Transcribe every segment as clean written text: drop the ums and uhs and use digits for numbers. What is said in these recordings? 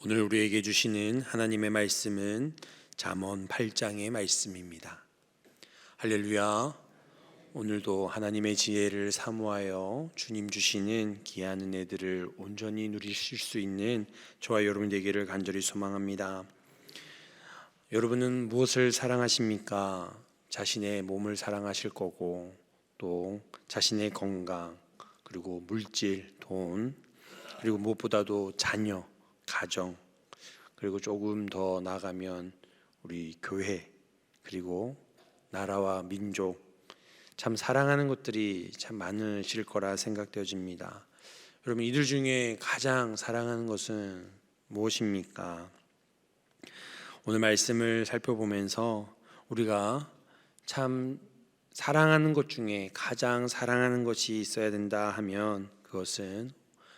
오늘 우리에게 주시는 하나님의 말씀은 잠언 8장의 말씀입니다. 할렐루야. 오늘도 하나님의 지혜를 사모하여 주님 주시는 귀한 은혜들을 온전히 누리실 수 있는 저와 여러분 되기를 간절히 소망합니다. 여러분은 무엇을 사랑하십니까? 자신의 몸을 사랑하실 거고, 또 자신의 건강, 그리고 물질, 돈, 그리고 무엇보다도 자녀, 가정, 그리고 조금 더 나아가면 우리 교회, 그리고 나라와 민족, 참 사랑하는 것들이 참 많으실 거라 생각되어집니다. 여러분, 이들 중에 가장 사랑하는 것은 무엇입니까? 오늘 말씀을 살펴보면서 우리가 참 사랑하는 것 중에 가장 사랑하는 것이 있어야 된다 하면 그것은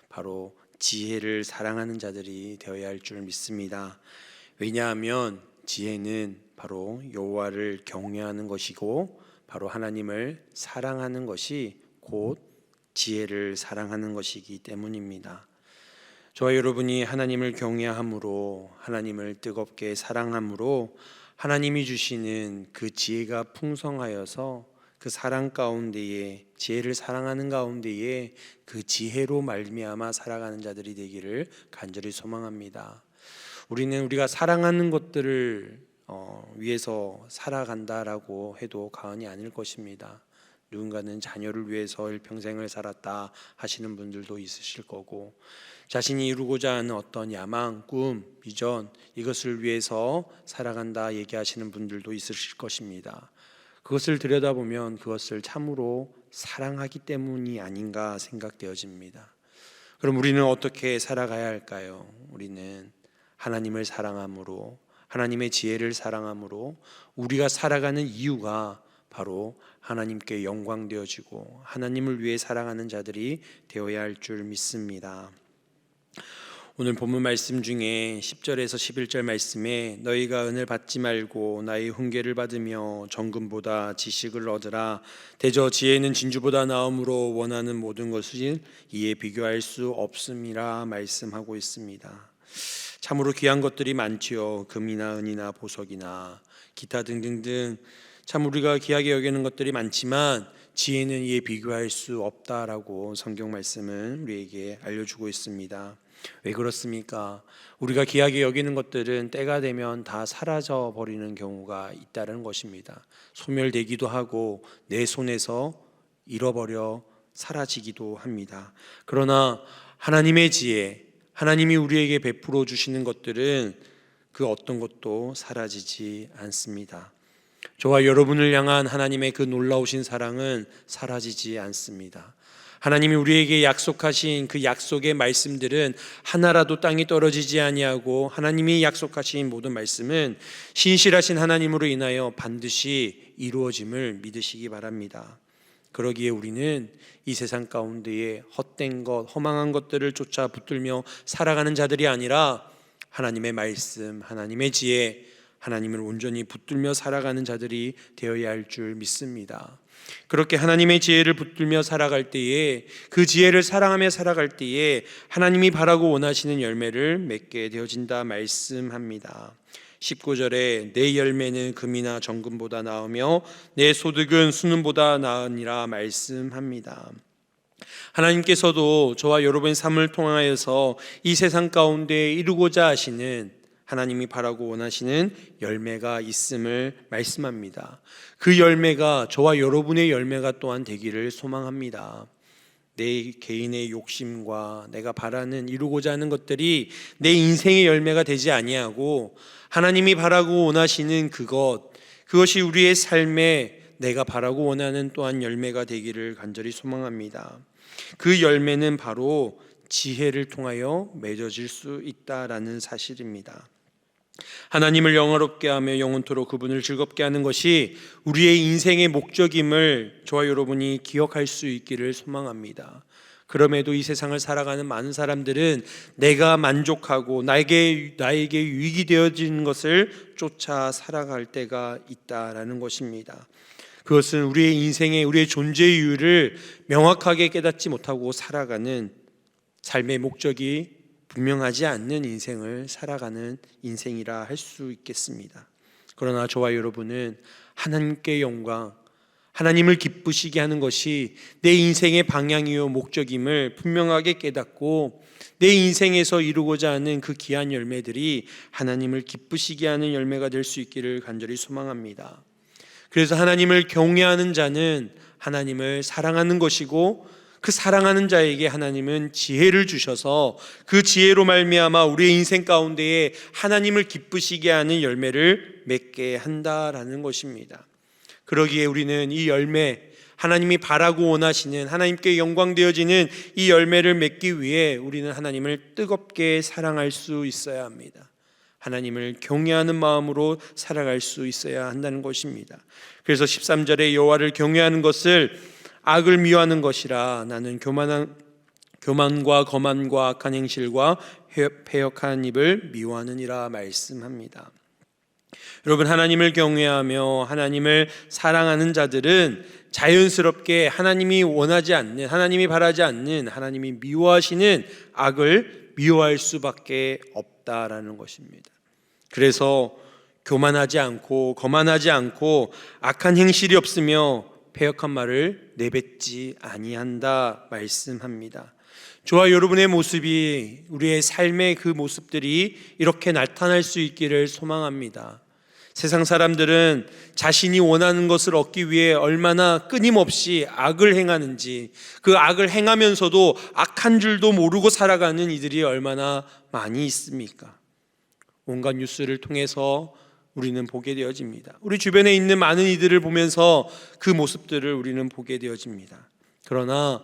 바로 지혜를 사랑하는 자들이 되어야 할 줄 믿습니다. 왜냐하면 지혜는 바로 여호와를 경외하는 것이고, 바로 하나님을 사랑하는 것이 곧 지혜를 사랑하는 것이기 때문입니다. 저와 여러분이 하나님을 경외함으로, 하나님을 뜨겁게 사랑함으로 하나님이 주시는 그 지혜가 풍성하여서 그 사랑 가운데에, 지혜를 사랑하는 가운데에 그 지혜로 말미암아 살아가는 자들이 되기를 간절히 소망합니다. 우리는 우리가 사랑하는 것들을 위해서 살아간다라고 해도 과언이 아닐 것입니다. 누군가는 자녀를 위해서 일평생을 살았다 하시는 분들도 있으실 거고, 자신이 이루고자 하는 어떤 야망, 꿈, 비전, 이것을 위해서 살아간다 얘기하시는 분들도 있으실 것입니다. 그것을 들여다보면 그것을 참으로 사랑하기 때문이 아닌가 생각되어집니다. 그럼 우리는 어떻게 살아가야 할까요? 우리는 하나님을 사랑함으로, 하나님의 지혜를 사랑함으로 우리가 살아가는 이유가 바로 하나님께 영광되어지고 하나님을 위해 살아가는 자들이 되어야 할 줄 믿습니다. 오늘 본문 말씀 중에 10절에서 11절 말씀에 너희가 은을 받지 말고 나의 훈계를 받으며 정금보다 지식을 얻으라. 대저 지혜는 진주보다 나음으로 원하는 모든 것을 이에 비교할 수 없음이라 말씀하고 있습니다. 참으로 귀한 것들이 많지요. 금이나 은이나 보석이나 기타 등등등 참 우리가 귀하게 여기는 것들이 많지만 지혜는 이에 비교할 수 없다라고 성경 말씀은 우리에게 알려주고 있습니다. 왜 그렇습니까? 우리가 귀하게 여기는 것들은 때가 되면 다 사라져 버리는 경우가 있다는 것입니다. 소멸되기도 하고 내 손에서 잃어버려 사라지기도 합니다. 그러나 하나님의 지혜, 하나님이 우리에게 베풀어 주시는 것들은 그 어떤 것도 사라지지 않습니다. 저와 여러분을 향한 하나님의 그 놀라우신 사랑은 사라지지 않습니다. 하나님이 우리에게 약속하신 그 약속의 말씀들은 하나라도 땅이 떨어지지 아니하고, 하나님이 약속하신 모든 말씀은 신실하신 하나님으로 인하여 반드시 이루어짐을 믿으시기 바랍니다. 그러기에 우리는 이 세상 가운데에 헛된 것, 허망한 것들을 쫓아 붙들며 살아가는 자들이 아니라 하나님의 말씀, 하나님의 지혜, 하나님을 온전히 붙들며 살아가는 자들이 되어야 할 줄 믿습니다. 그렇게 하나님의 지혜를 붙들며 살아갈 때에, 그 지혜를 사랑하며 살아갈 때에 하나님이 바라고 원하시는 열매를 맺게 되어진다 말씀합니다. 19절에 내 열매는 금이나 정금보다 나으며 내 소득은 순금보다 나으니라 말씀합니다. 하나님께서도 저와 여러분의 삶을 통하여서 이 세상 가운데 이루고자 하시는, 하나님이 바라고 원하시는 열매가 있음을 말씀합니다. 그 열매가 저와 여러분의 열매가 또한 되기를 소망합니다. 내 개인의 욕심과 내가 바라는, 이루고자 하는 것들이 내 인생의 열매가 되지 아니하고 하나님이 바라고 원하시는 그것이 우리의 삶에 내가 바라고 원하는 또한 열매가 되기를 간절히 소망합니다. 그 열매는 바로 지혜를 통하여 맺어질 수 있다라는 사실입니다. 하나님을 영화롭게 하며 영원토록 그분을 즐겁게 하는 것이 우리의 인생의 목적임을 저와 여러분이 기억할 수 있기를 소망합니다. 그럼에도 이 세상을 살아가는 많은 사람들은 내가 만족하고 나에게 유익이 되어지는 것을 쫓아 살아갈 때가 있다라는 것입니다. 그것은 우리의 인생의, 우리의 존재의 이유를 명확하게 깨닫지 못하고 살아가는 삶의 목적이 분명하지 않는 인생을 살아가는 인생이라 할 수 있겠습니다. 그러나 저와 여러분은 하나님께 영광, 하나님을 기쁘시게 하는 것이 내 인생의 방향이요 목적임을 분명하게 깨닫고 내 인생에서 이루고자 하는 그 귀한 열매들이 하나님을 기쁘시게 하는 열매가 될 수 있기를 간절히 소망합니다. 그래서 하나님을 경외하는 자는 하나님을 사랑하는 것이고, 그 사랑하는 자에게 하나님은 지혜를 주셔서 그 지혜로 말미암아 우리의 인생 가운데에 하나님을 기쁘시게 하는 열매를 맺게 한다라는 것입니다. 그러기에 우리는 이 열매, 하나님이 바라고 원하시는, 하나님께 영광되어지는 이 열매를 맺기 위해 우리는 하나님을 뜨겁게 사랑할 수 있어야 합니다. 하나님을 경외하는 마음으로 살아갈 수 있어야 한다는 것입니다. 그래서 13절에 여호와를 경외하는 것을 악을 미워하는 것이라, 나는 교만과 거만과 악한 행실과 패역한 입을 미워하느니라 말씀합니다. 여러분, 하나님을 경외하며 하나님을 사랑하는 자들은 자연스럽게 하나님이 원하지 않는, 하나님이 바라지 않는, 하나님이 미워하시는 악을 미워할 수밖에 없다라는 것입니다. 그래서 교만하지 않고 거만하지 않고 악한 행실이 없으며 패역한 말을 내뱉지 아니한다 말씀합니다. 저와 여러분의 모습이, 우리의 삶의 그 모습들이 이렇게 나타날 수 있기를 소망합니다. 세상 사람들은 자신이 원하는 것을 얻기 위해 얼마나 끊임없이 악을 행하는지, 그 악을 행하면서도 악한 줄도 모르고 살아가는 이들이 얼마나 많이 있습니까? 온갖 뉴스를 통해서 우리는 보게 되어집니다. 우리 주변에 있는 많은 이들을 보면서 그 모습들을 우리는 보게 되어집니다. 그러나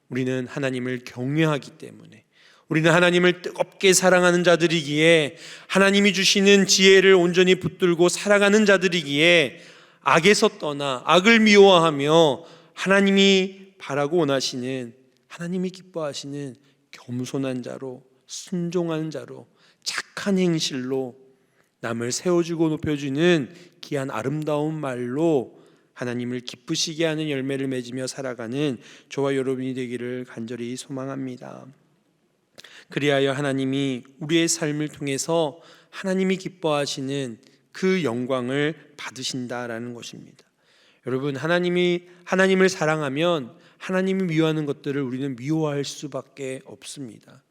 우리는 하나님을 경외하기 때문에, 우리는 하나님을 뜨겁게 사랑하는 자들이기에, 하나님이 주시는 지혜를 온전히 붙들고 살아가는 자들이기에 악에서 떠나 악을 미워하며 하나님이 바라고 원하시는, 하나님이 기뻐하시는 겸손한 자로, 순종한 자로, 착한 행실로 남을 세워주고 높여주는 귀한 아름다운 말로 하나님을 기쁘시게 하는 열매를 맺으며 살아가는 저와 여러분이 되기를 간절히 소망합니다. 그리하여 하나님이 우리의 삶을 통해서 하나님이 기뻐하시는 그 영광을 받으신다라는 것입니다. 여러분, 하나님을 사랑하면 하나님이 미워하는 것들을 우리는 미워할 수밖에 없습니다.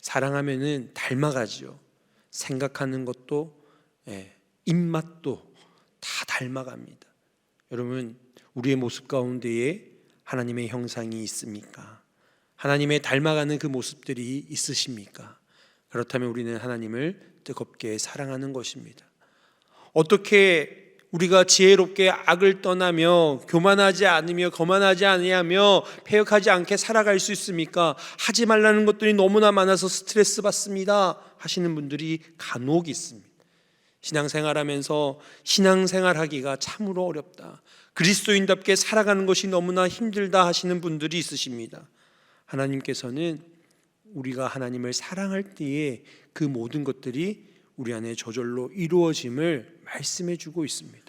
사랑하면은 닮아가죠. 생각하는 것도, 입맛도 다 닮아갑니다. 여러분, 우리의 모습 가운데에 하나님의 형상이 있습니까? 하나님의 닮아가는 그 모습들이 있으십니까? 그렇다면 우리는 하나님을 뜨겁게 사랑하는 것입니다. 어떻게 우리가 지혜롭게 악을 떠나며 교만하지 않으며 거만하지 아니하며 패역하지 않게 살아갈 수 있습니까? 하지 말라는 것들이 너무나 많아서 스트레스 받습니다 하시는 분들이 간혹 있습니다. 신앙생활하면서 신앙생활하기가 참으로 어렵다, 그리스도인답게 살아가는 것이 너무나 힘들다 하시는 분들이 있으십니다. 하나님께서는 우리가 하나님을 사랑할 때에 그 모든 것들이 우리 안에 저절로 이루어짐을 말씀해 주고 있습니다.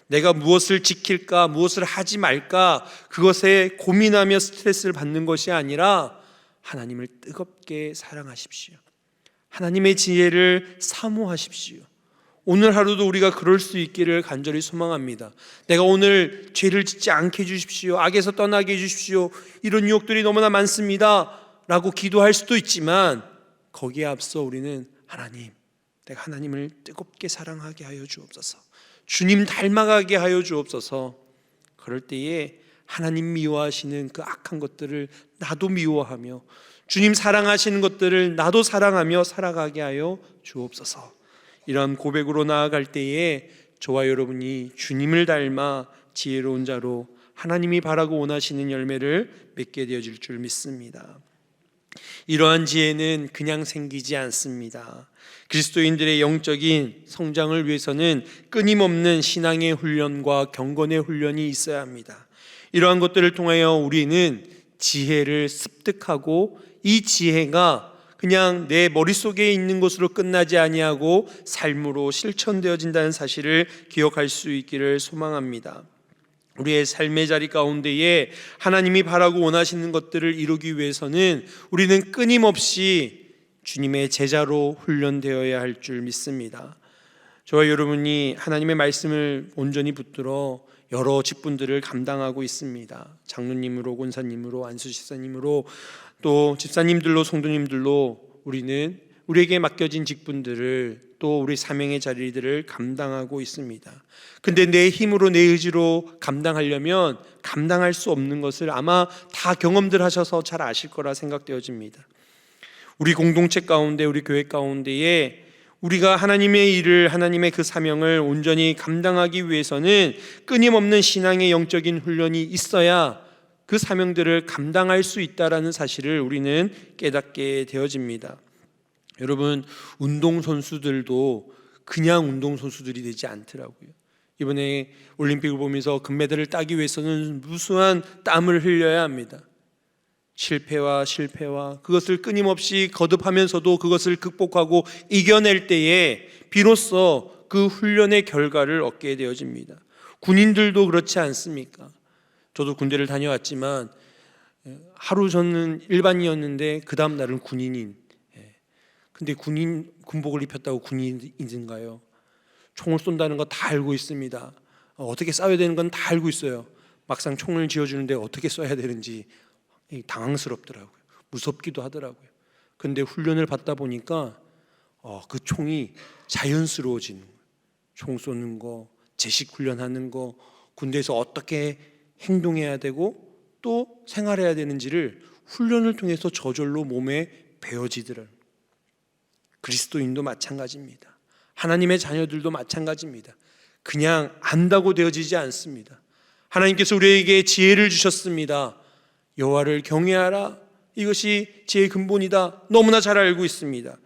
내가 무엇을 지킬까, 무엇을 하지 말까, 그것에 고민하며 스트레스를 받는 것이 아니라 하나님을 뜨겁게 사랑하십시오. 하나님의 지혜를 사모하십시오. 오늘 하루도 우리가 그럴 수 있기를 간절히 소망합니다. 내가 오늘 죄를 짓지 않게 해주십시오, 악에서 떠나게 해주십시오, 이런 유혹들이 너무나 많습니다 라고 기도할 수도 있지만, 거기에 앞서 우리는 하나님, 내가 하나님을 뜨겁게 사랑하게 하여 주옵소서, 주님 닮아가게 하여 주옵소서. 그럴 때에 하나님 미워하시는 그 악한 것들을 나도 미워하며, 주님 사랑하시는 것들을 나도 사랑하며 살아가게 하여 주옵소서. 이런 고백으로 나아갈 때에 저와 여러분이 주님을 닮아 지혜로운 자로 하나님이 바라고 원하시는 열매를 맺게 되어질 줄 믿습니다. 이러한 지혜는 그냥 생기지 않습니다. 그리스도인들의 영적인 성장을 위해서는 끊임없는 신앙의 훈련과 경건의 훈련이 있어야 합니다. 이러한 것들을 통하여 우리는 지혜를 습득하고, 이 지혜가 그냥 내 머릿속에 있는 것으로 끝나지 아니하고 삶으로 실천되어진다는 사실을 기억할 수 있기를 소망합니다. 우리의 삶의 자리 가운데에 하나님이 바라고 원하시는 것들을 이루기 위해서는 우리는 끊임없이 주님의 제자로 훈련되어야 할 줄 믿습니다. 저와 여러분이 하나님의 말씀을 온전히 붙들어 여러 직분들을 감당하고 있습니다. 장로님으로, 권사님으로, 안수집사님으로, 또 집사님들로, 성도님들로 우리는 우리에게 맡겨진 직분들을, 또 우리 사명의 자리들을 감당하고 있습니다. 근데 내 힘으로, 내 의지로 감당하려면 감당할 수 없는 것을 아마 다 경험들 하셔서 잘 아실 거라 생각되어집니다. 우리 공동체 가운데, 우리 교회 가운데에 우리가 하나님의 일을, 하나님의 그 사명을 온전히 감당하기 위해서는 끊임없는 신앙의 영적인 훈련이 있어야 그 사명들을 감당할 수 있다라는 사실을 우리는 깨닫게 되어집니다. 여러분, 운동선수들도 그냥 운동선수들이 되지 않더라고요. 이번에 올림픽을 보면서 금메달을 따기 위해서는 무수한 땀을 흘려야 합니다. 실패와 그것을 끊임없이 거듭하면서도 그것을 극복하고 이겨낼 때에 비로소 그 훈련의 결과를 얻게 되어집니다. 군인들도 그렇지 않습니까? 저도 군대를 다녀왔지만 하루 저는 일반이었는데 그 다음 날은 군인인. 근데 군복을 입혔다고 군인인가요? 총을 쏜다는 거 다 알고 있습니다. 어떻게 싸워야 되는 건 다 알고 있어요. 막상 총을 쥐어주는데 어떻게 쏴야 되는지 당황스럽더라고요. 무섭기도 하더라고요. 근데 훈련을 받다 보니까 그 총이 자연스러워지는 거예요. 총 쏘는 거, 제식 훈련하는 거, 군대에서 어떻게 행동해야 되고 또 생활해야 되는지를 훈련을 통해서 저절로 몸에 배워지더라고요. 그리스도인도 마찬가지입니다. 하나님의 자녀들도 마찬가지입니다. 그냥 안다고 되어지지 않습니다. 하나님께서 우리에게 지혜를 주셨습니다. 여호와를 경외하라. 이것이 지혜의 근본이다. 너무나 잘 알고 있습니다.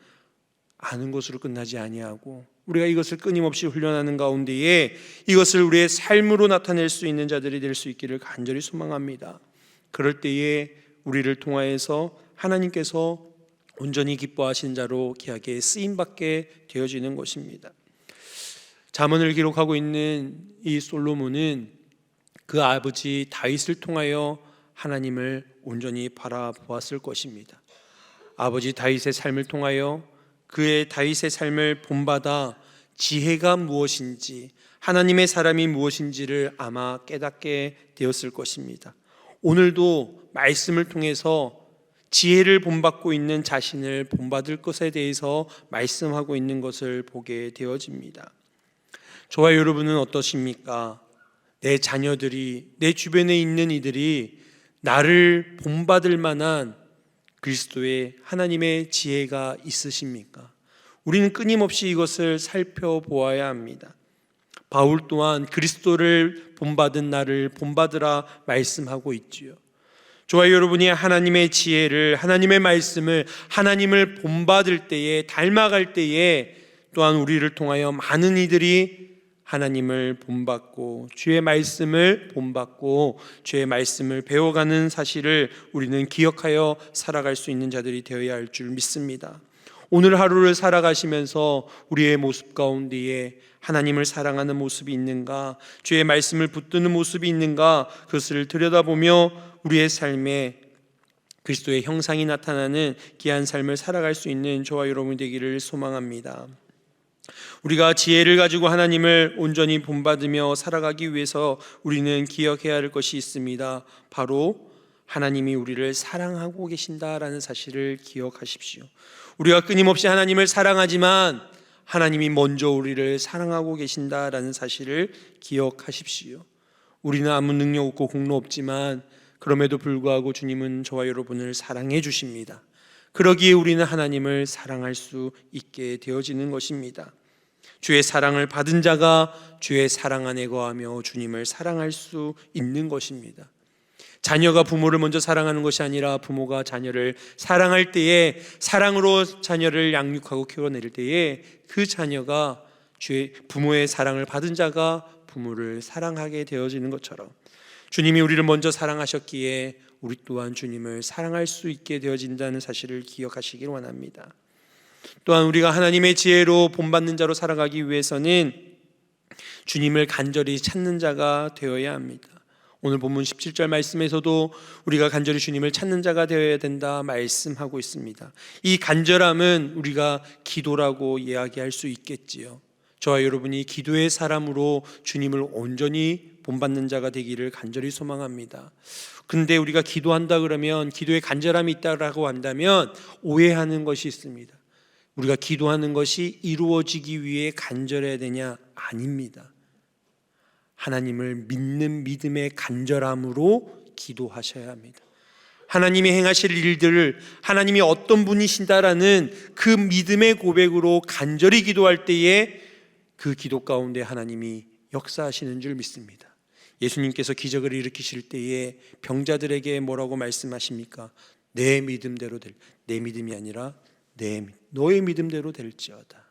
아는 것으로 끝나지 아니하고 우리가 이것을 끊임없이 훈련하는 가운데에 이것을 우리의 삶으로 나타낼 수 있는 자들이 될 수 있기를 간절히 소망합니다. 그럴 때에 우리를 통하여서 하나님께서 온전히 기뻐하신 자로 귀하게 쓰임받게 되어지는 것입니다. 잠언을 기록하고 있는 이 솔로몬은 그 아버지 다윗을 통하여 하나님을 온전히 바라보았을 것입니다. 아버지 다윗의 삶을 통하여 그의 다윗의 삶을 본받아 지혜가 무엇인지, 하나님의 사람이 무엇인지를 아마 깨닫게 되었을 것입니다. 오늘도 말씀을 통해서 지혜를 본받고 있는 자신을 본받을 것에 대해서 말씀하고 있는 것을 보게 되어집니다. 저와 여러분은 어떠십니까? 내 자녀들이, 내 주변에 있는 이들이 나를 본받을 만한 그리스도의 하나님의 지혜가 있으십니까? 우리는 끊임없이 이것을 살펴보아야 합니다. 바울 또한 그리스도를 본받은 나를 본받으라 말씀하고 있지요. 저와 여러분이 하나님의 지혜를, 하나님의 말씀을, 하나님을 본받을 때에, 닮아갈 때에 또한 우리를 통하여 많은 이들이 하나님을 본받고 주의 말씀을 본받고 주의 말씀을 배워가는 사실을 우리는 기억하여 살아갈 수 있는 자들이 되어야 할 줄 믿습니다. 오늘 하루를 살아가시면서 우리의 모습 가운데에 하나님을 사랑하는 모습이 있는가, 주의 말씀을 붙드는 모습이 있는가, 그것을 들여다보며 우리의 삶에 그리스도의 형상이 나타나는 귀한 삶을 살아갈 수 있는 저와 여러분이 되기를 소망합니다. 우리가 지혜를 가지고 하나님을 온전히 본받으며 살아가기 위해서 우리는 기억해야 할 것이 있습니다. 바로 하나님이 우리를 사랑하고 계신다라는 사실을 기억하십시오. 우리가 끊임없이 하나님을 사랑하지만 하나님이 먼저 우리를 사랑하고 계신다라는 사실을 기억하십시오. 우리는 아무 능력 없고 공로 없지만 그럼에도 불구하고 주님은 저와 여러분을 사랑해 주십니다. 그러기에 우리는 하나님을 사랑할 수 있게 되어지는 것입니다. 주의 사랑을 받은 자가 주의 사랑 안에 거하며 주님을 사랑할 수 있는 것입니다. 자녀가 부모를 먼저 사랑하는 것이 아니라 부모가 자녀를 사랑할 때에, 사랑으로 자녀를 양육하고 키워낼 때에 그 자녀가 부모의 사랑을 받은 자가 부모를 사랑하게 되어지는 것처럼 주님이 우리를 먼저 사랑하셨기에 우리 또한 주님을 사랑할 수 있게 되어진다는 사실을 기억하시길 원합니다. 또한 우리가 하나님의 지혜로 본받는 자로 살아가기 위해서는 주님을 간절히 찾는 자가 되어야 합니다. 오늘 본문 17절 말씀에서도 우리가 간절히 주님을 찾는 자가 되어야 된다 말씀하고 있습니다. 이 간절함은 우리가 기도라고 이야기할 수 있겠지요. 저와 여러분이 기도의 사람으로 주님을 온전히 본받는 자가 되기를 간절히 소망합니다. 근데 우리가 기도한다 그러면, 기도에 간절함이 있다라고 한다면 오해하는 것이 있습니다. 우리가 기도하는 것이 이루어지기 위해 간절해야 되냐? 아닙니다. 하나님을 믿는 믿음의 간절함으로 기도하셔야 합니다. 하나님이 행하실 일들을, 하나님이 어떤 분이신다라는 그 믿음의 고백으로 간절히 기도할 때에 그 기도 가운데 하나님이 역사하시는 줄 믿습니다. 예수님께서 기적을 일으키실 때에 병자들에게 뭐라고 말씀하십니까? 내 믿음대로 내 믿음이 아니라 너의 믿음대로 될지어다.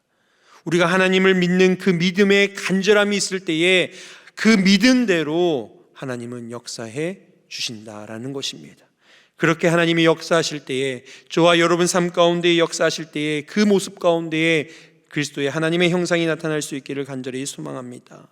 우리가 하나님을 믿는 그 믿음의 간절함이 있을 때에 그 믿음대로 하나님은 역사해 주신다라는 것입니다. 그렇게 하나님이 역사하실 때에, 저와 여러분 삶 가운데 역사하실 때에 그 모습 가운데에 그리스도의 하나님의 형상이 나타날 수 있기를 간절히 소망합니다.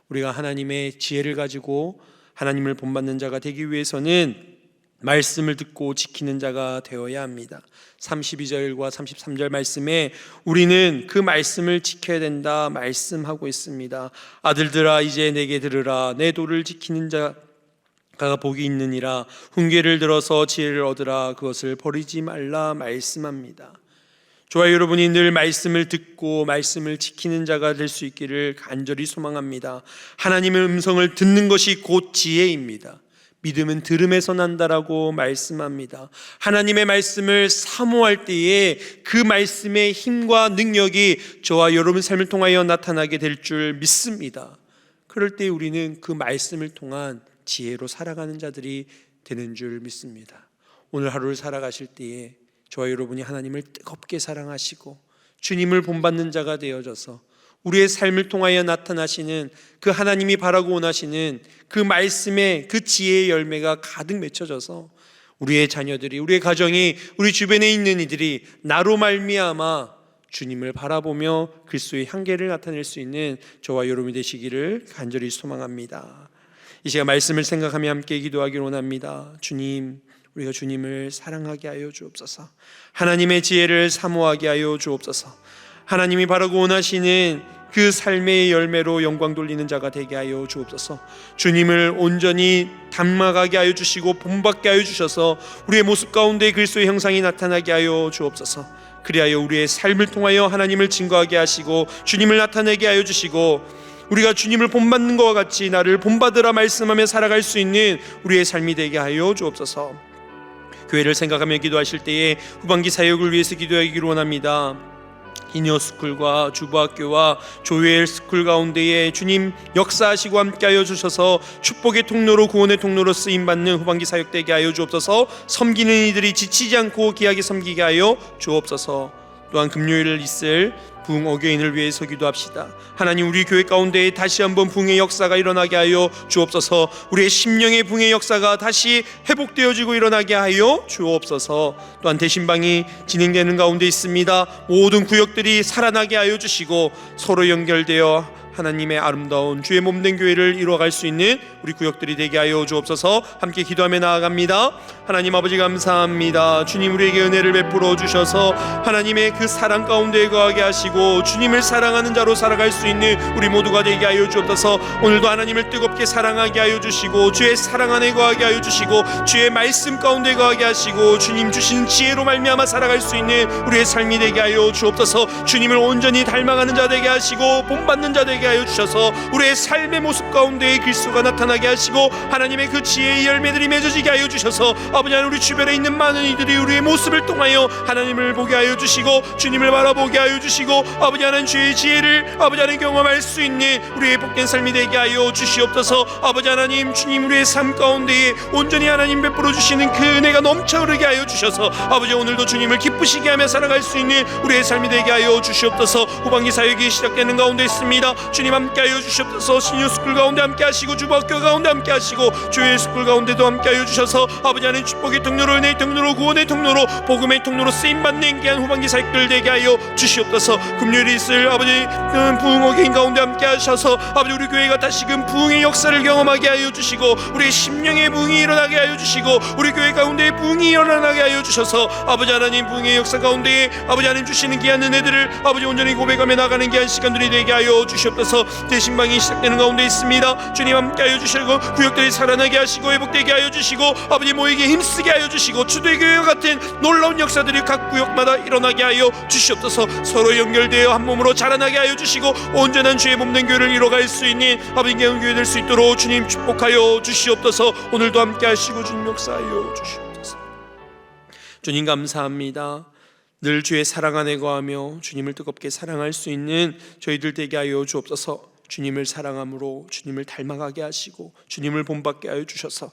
우리가 하나님의 지혜를 가지고 하나님을 본받는 자가 되기 위해서는 말씀을 듣고 지키는 자가 되어야 합니다. 32절과 33절 말씀에 우리는 그 말씀을 지켜야 된다 말씀하고 있습니다. 아들들아 이제 내게 들으라. 내 도를 지키는 자가 복이 있느니라. 훈계를 들어서 지혜를 얻으라. 그것을 버리지 말라 말씀합니다. 저와 여러분이 늘 말씀을 듣고 말씀을 지키는 자가 될 수 있기를 간절히 소망합니다. 하나님의 음성을 듣는 것이 곧 지혜입니다. 믿음은 들음에서 난다라고 말씀합니다. 하나님의 말씀을 사모할 때에 그 말씀의 힘과 능력이 저와 여러분 삶을 통하여 나타나게 될 줄 믿습니다. 그럴 때 우리는 그 말씀을 통한 지혜로 살아가는 자들이 되는 줄 믿습니다. 오늘 하루를 살아가실 때에 저와 여러분이 하나님을 뜨겁게 사랑하시고 주님을 본받는 자가 되어져서 우리의 삶을 통하여 나타나시는 그 하나님이 바라고 원하시는 그 말씀의 그 지혜의 열매가 가득 맺혀져서 우리의 자녀들이, 우리의 가정이, 우리 주변에 있는 이들이 나로 말미암아 주님을 바라보며 그리스도의 향기를 나타낼 수 있는 저와 여러분이 되시기를 간절히 소망합니다. 이 시간 말씀을 생각하며 함께 기도하기를 원합니다. 주님, 우리가 주님을 사랑하게 하여 주옵소서. 하나님의 지혜를 사모하게 하여 주옵소서. 하나님이 바라고 원하시는 그 삶의 열매로 영광 돌리는 자가 되게 하여 주옵소서. 주님을 온전히 닮아가게 하여 주시고 본받게 하여 주셔서 우리의 모습 가운데 그리스도의 형상이 나타나게 하여 주옵소서. 그리하여 우리의 삶을 통하여 하나님을 증거하게 하시고 주님을 나타내게 하여 주시고 우리가 주님을 본받는 것과 같이 나를 본받으라 말씀하며 살아갈 수 있는 우리의 삶이 되게 하여 주옵소서. 교회를 생각하며 기도하실 때에 후반기 사역을 위해서 기도하기를 원합니다. 이니어스쿨과 주부학교와 조엘스쿨 가운데에 주님 역사하시고 함께하여 주셔서 축복의 통로로, 구원의 통로로 쓰임받는 후반기 사역 되게 하여 주옵소서. 섬기는 이들이 지치지 않고 귀하게 섬기게 하여 주옵소서. 또한 금요일 있을 부흥 어게인을 위해서 기도합시다. 하나님, 우리 교회 가운데 다시 한번 부흥의 역사가 일어나게 하여 주옵소서. 우리의 심령의 부흥의 역사가 다시 회복되어지고 일어나게 하여 주옵소서. 또한 대신방이 진행되는 가운데 있습니다. 모든 구역들이 살아나게 하여 주시고 서로 연결되어 하나님의 아름다운 주의 몸된 교회를 이루어갈 수 있는 우리 구역들이 되게 하여 주옵소서. 함께 기도하며 나아갑니다. 하나님 아버지 감사합니다. 주님, 우리에게 은혜를 베풀어 주셔서 하나님의 그 사랑 가운데 거하게 하시고 주님을 사랑하는 자로 살아갈 수 있는 우리 모두가 되게 하여 주옵소서. 오늘도 하나님을 뜨겁게 사랑하게 하여 주시고 주의 사랑 안에 거하게 하여 주시고 주의 말씀 가운데 거하게 하시고 주님 주신 지혜로 말미암아 살아갈 수 있는 우리의 삶이 되게 하여 주옵소서. 주님을 온전히 닮아가는 자 되게 하시고 본받는 자 되게 하여 주셔서 우리의 삶의 모습 가운데 그리스도가 나타나게 하시고 하나님의 그 지혜의 열매들이 맺어지게 하여 주셔서 아버지 하나님, 우리 주변에 있는 많은 이들이 우리의 모습을 통하여 하나님을 보게 하여 주시고 주님을 바라보게 하여 주시고 아버지 하나님 주의 지혜를 아버지 하나님 경험할 수 있는 우리의 복된 삶이 되게 하여 주시옵소서. 아버지 하나님, 주님 우리의 삶 가운데에 온전히 하나님 베풀어 주시는 그 은혜가 넘쳐 흐르게 하여 주셔서 아버지 오늘도 주님을 기쁘시게 하며 살아갈 수 있는 우리의 삶이 되게 하여 주시옵소서. 후반기 사역이 시작되는 가운데 있습니다. 주님 함께하여 주시옵소서. 시니어 스쿨 가운데 함께하시고 주보학교 가운데 함께하시고 주의 스쿨 가운데도 함께하여 주셔서 아버지 하나님 축복의 통로로 은혜의 통로로 구원의 통로로 복음의 통로로 쓰임받는 귀한 후반기 사역들 되게 하여 주시옵소서. 금요일에 있을 아버지 부흥의 개인 가운데 함께하셔서 아버지 우리 교회가 다시금 부흥의 역사를 경험하게 하여 주시고 우리의 심령의 부흥이 일어나게 하여 주시고 우리 교회 가운데 부흥이 일어나게 하여 주셔서 아버지 하나님 부흥의 역사 가운데 아버지 하나님 주시는 귀한 은혜들을 아버지 온전히 고백하며 나가는 귀한 시간들이 되게 하여 주시옵소서. 대신방이 시작되는 가운데 있습니다. 주님 함께하여 주시고 구역들이 살아나게 하시고 회복되게 하여 주시고 아버지 모이게 힘쓰게 하여 주시고 주대교회와 같은 놀라운 역사들이 각 구역마다 일어나게 하여 주시옵소서. 서로 연결되어 한 몸으로 자라나게 하여 주시고 온전한 주의 몸된 교회를 이뤄갈 수 있는 아버지 귀한 교회 될 수 있도록 주님 축복하여 주시옵소서. 오늘도 함께하시고 주님 역사하여 주시옵소서. 주님 감사합니다. 늘 주의 사랑 안에 거하며 주님을 뜨겁게 사랑할 수 있는 저희들 되게 하여 주옵소서. 주님을 사랑함으로 주님을 닮아가게 하시고 주님을 본받게 하여 주셔서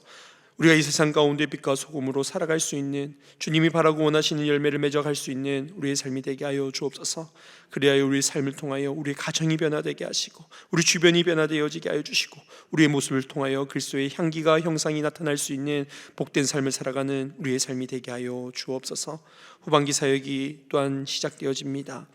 우리가 이 세상 가운데 빛과 소금으로 살아갈 수 있는 주님이 바라고 원하시는 열매를 맺어갈 수 있는 우리의 삶이 되게 하여 주옵소서. 그리하여 우리의 삶을 통하여 우리의 가정이 변화되게 하시고 우리 주변이 변화되어지게 하여 주시고 우리의 모습을 통하여 그리스도의 향기가 형상이 나타날 수 있는 복된 삶을 살아가는 우리의 삶이 되게 하여 주옵소서. 후반기 사역이 또한 시작되어집니다.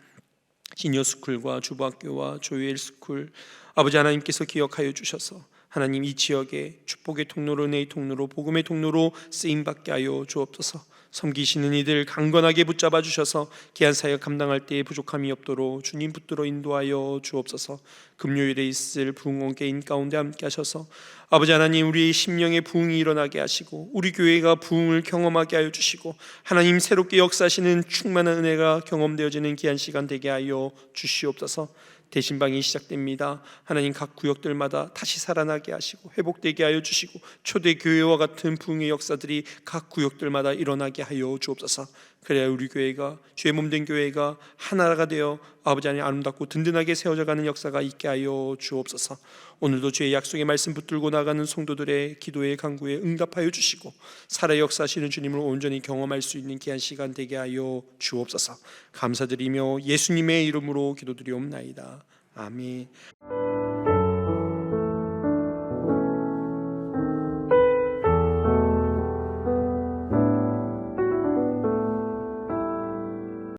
시니어 스쿨과 주보학교와 조엘 스쿨 아버지 하나님께서 기억하여 주셔서 하나님 이 지역에 축복의 통로로 은혜의 통로로 복음의 통로로 쓰임받게 하여 주옵소서. 섬기시는 이들 강건하게 붙잡아 주셔서 귀한 사역 감당할 때에 부족함이 없도록 주님 붙들어 인도하여 주옵소서. 금요일에 있을 부흥원 개인 가운데 함께 하셔서 아버지 하나님 우리의 심령의 부흥이 일어나게 하시고 우리 교회가 부흥을 경험하게 하여 주시고 하나님 새롭게 역사하시는 충만한 은혜가 경험되어지는 귀한 시간 되게 하여 주시옵소서. 대신방이 시작됩니다. 하나님 각 구역들마다 다시 살아나게 하시고 회복되게 하여 주시고 초대교회와 같은 부흥의 역사들이 각 구역들마다 일어나게 하여 주옵소서. 그래야 우리 교회가 주의 몸된 교회가 하나가 되어 아버지 하나님 아름답고 든든하게 세워져가는 역사가 있게 하여 주옵소서. 오늘도 주의 약속의 말씀 붙들고 나가는 성도들의 기도의 간구에 응답하여 주시고 살아 역사하시는 주님을 온전히 경험할 수 있는 귀한 시간 되게 하여 주옵소서. 감사드리며 예수님의 이름으로 기도드리옵나이다. 아멘.